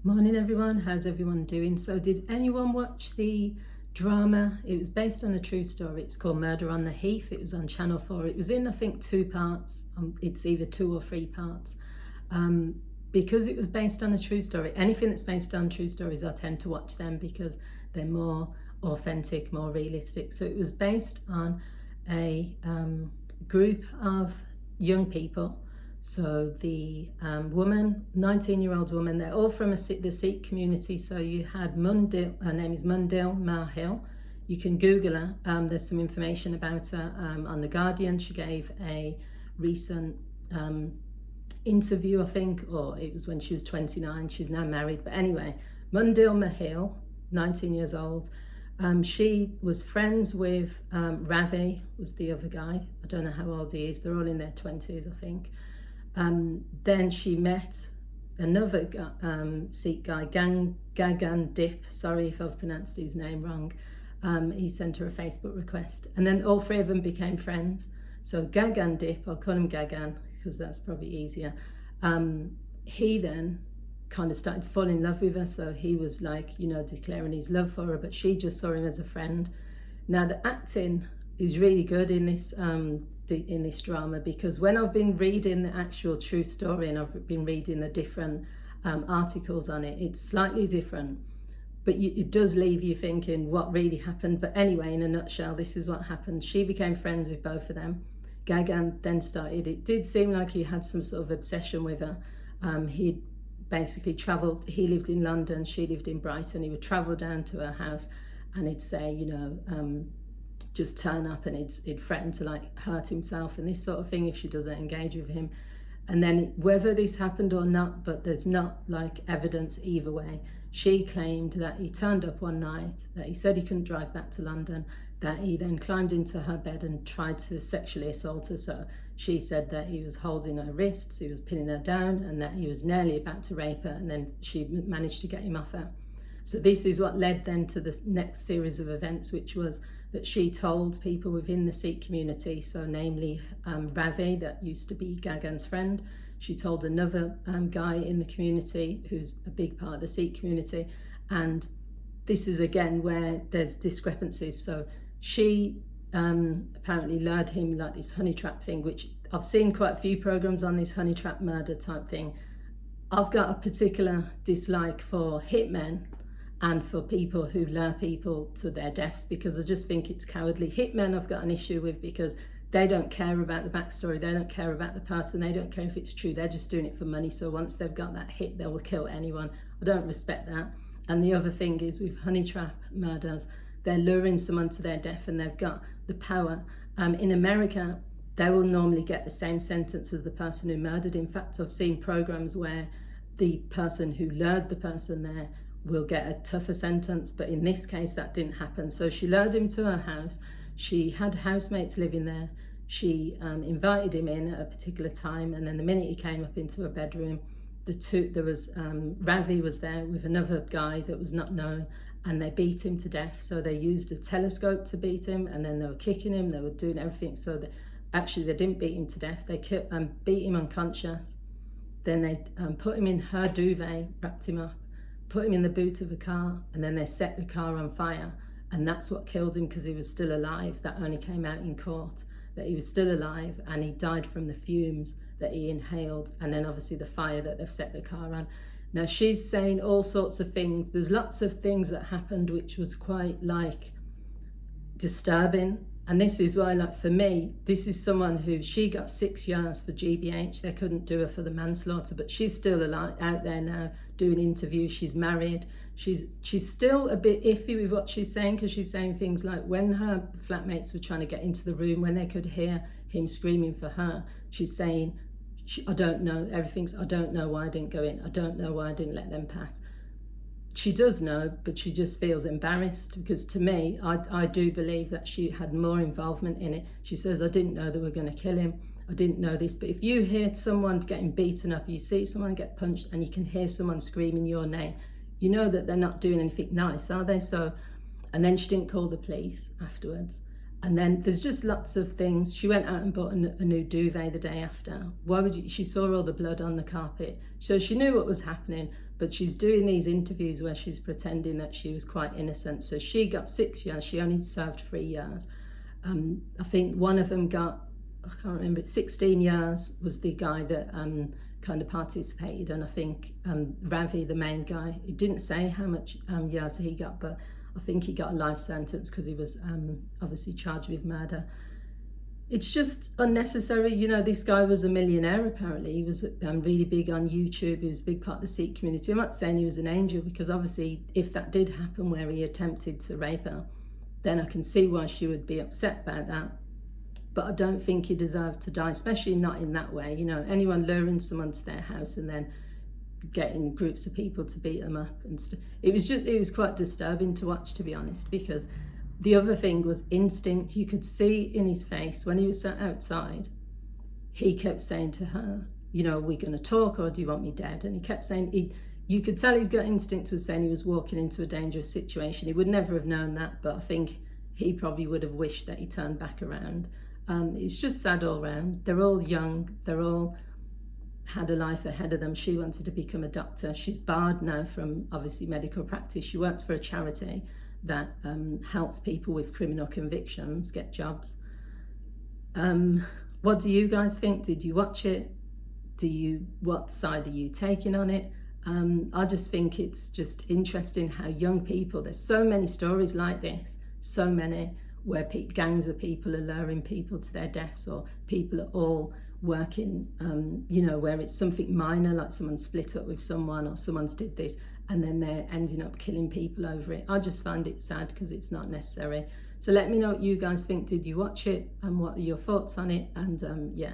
Morning everyone, how's everyone doing? So did anyone watch the drama? It was based on a true story. It's called Murder on the Heath. It was on Channel 4. It was in, I think, 2 parts. It's either 2 or 3 parts. Because it was based on a true story, anything that's based on true stories, I tend to watch them because they're more authentic, more realistic. So it was based on a group of young people. So the woman, 19-year-old woman, they're all from the Sikh community. So you had Munil, her name is Munill. You can Google her. There's some information about her on The Guardian. She gave a recent interview, I think, or it was when she was 29. She's now married. But anyway, Munill, 19 years old. She was friends with Ravi, was the other guy. I don't know how old he is. They're all in their 20s, I think. Then she met another Sikh guy, Gagan.What, sorry if I've pronounced his name wrong. He sent her a Facebook request, and then all 3 of them became friends. So Gagan.What, I'll call him Gagan because that's probably easier. He then kind of started to fall in love with her, so he was like, declaring his love for her, but she just saw him as a friend. Now the acting is really good in this drama, because when I've been reading the actual true story and I've been reading the different articles on it, it's slightly different, but it does leave you thinking what really happened. But anyway, in a nutshell, this is what happened. She became friends with both of them. Gagan then started, it did seem like he had some sort of obsession with her. He'd basically travelled, he lived in London, she lived in Brighton. He would travel down to her house and he'd say, just turn up, and he'd threaten to like hurt himself and this sort of thing if she doesn't engage with him. And then whether this happened or not, but there's not like evidence either way. She claimed that he turned up one night, that he said he couldn't drive back to London, that he then climbed into her bed and tried to sexually assault her. So she said that he was holding her wrists, he was pinning her down, and that he was nearly about to rape her, and then she managed to get him off her. So this is what led then to the next series of events, which was that she told people within the Sikh community, so namely Ravi, that used to be Gagan's friend. She told another guy in the community who's a big part of the Sikh community. And this is again where there's discrepancies. So she apparently lured him like this honeytrap thing, which I've seen quite a few programs on this honeytrap murder type thing. I've got a particular dislike for hitmen and for people who lure people to their deaths, because I just think it's cowardly. Hitmen I've got an issue with because they don't care about the backstory, they don't care about the person, they don't care if it's true, they're just doing it for money. So once they've got that hit, they will kill anyone. I don't respect that. And the other thing is with honeytrap murders, they're luring someone to their death and they've got the power. In America, they will normally get the same sentence as the person who murdered. In fact, I've seen programs where the person who lured the person there will get a tougher sentence, but in this case that didn't happen. So she lured him to her house. She had housemates living there. She invited him in at a particular time, and then the minute he came up into her bedroom, Ravi was there with another guy that was not known, and they beat him to death. So they used a telescope to beat him, and then they were kicking him, they were doing everything. So that actually they didn't beat him to death, they beat him unconscious. Then they put him in her duvet, wrapped him up, put him in the boot of a car, and then they set the car on fire, and that's what killed him, because he was still alive. That only came out in court, that he was still alive, and he died from the fumes that he inhaled, and then obviously the fire that they've set the car on. Now she's saying all sorts of things. There's lots of things that happened which was quite like disturbing. And this is why, like, for me, this is someone who, she got 6 years for GBH. They couldn't do her for the manslaughter, but she's still alive, out there now doing interviews. She's married. She's still a bit iffy with what she's saying, because she's saying things like when her flatmates were trying to get into the room, when they could hear him screaming for her, she's saying, I don't know, I don't know why I didn't go in. I don't know why I didn't let them pass. She does know, but she just feels embarrassed, because to me, I do believe that she had more involvement in it. She says, I didn't know they were going to kill him. I didn't know this. But if you hear someone getting beaten up, you see someone get punched, and you can hear someone screaming your name, you know that they're not doing anything nice, are they? So, and then she didn't call the police afterwards. And then there's just lots of things. She went out and bought a new duvet the day after. Why would you? She saw all the blood on the carpet. So she knew what was happening, but she's doing these interviews where she's pretending that she was quite innocent. So she got 6 years, she only served 3 years. I think one of them got, I can't remember, 16 years was the guy that kind of participated, and I think Ravi, the main guy, he didn't say how much years he got, but I think he got a life sentence because he was obviously charged with murder. It's just unnecessary. You know, this guy was a millionaire apparently. He was really big on YouTube. He was a big part of the Sikh community. I'm not saying he was an angel, because obviously if that did happen where he attempted to rape her, then I can see why she would be upset about that. But I don't think he deserved to die, especially not in that way. You know, anyone luring someone to their house and then getting groups of people to beat them up and stuff. It was quite disturbing to watch, to be honest, because the other thing was instinct. You could see in his face when he was sat outside, he kept saying to her, you know, are we going to talk or do you want me dead? And he kept saying, you could tell his gut instinct was saying he was walking into a dangerous situation. He would never have known that, but I think he probably would have wished that he turned back around. It's just sad all round. They're all young. They're all had a life ahead of them. She wanted to become a doctor. She's barred now from obviously medical practice. She works for a charity that helps people with criminal convictions get jobs. What do you guys think? Did you watch it? What side are you taking on it? I just think it's just interesting how young people, there's so many stories like this, so many, where gangs of people are luring people to their deaths, or people are all working, you know, where it's something minor, like someone split up with someone or someone's did this, and then they're ending up killing people over it. I just find it sad because it's not necessary. So let me know what you guys think. Did you watch it and what are your thoughts on it? And yeah.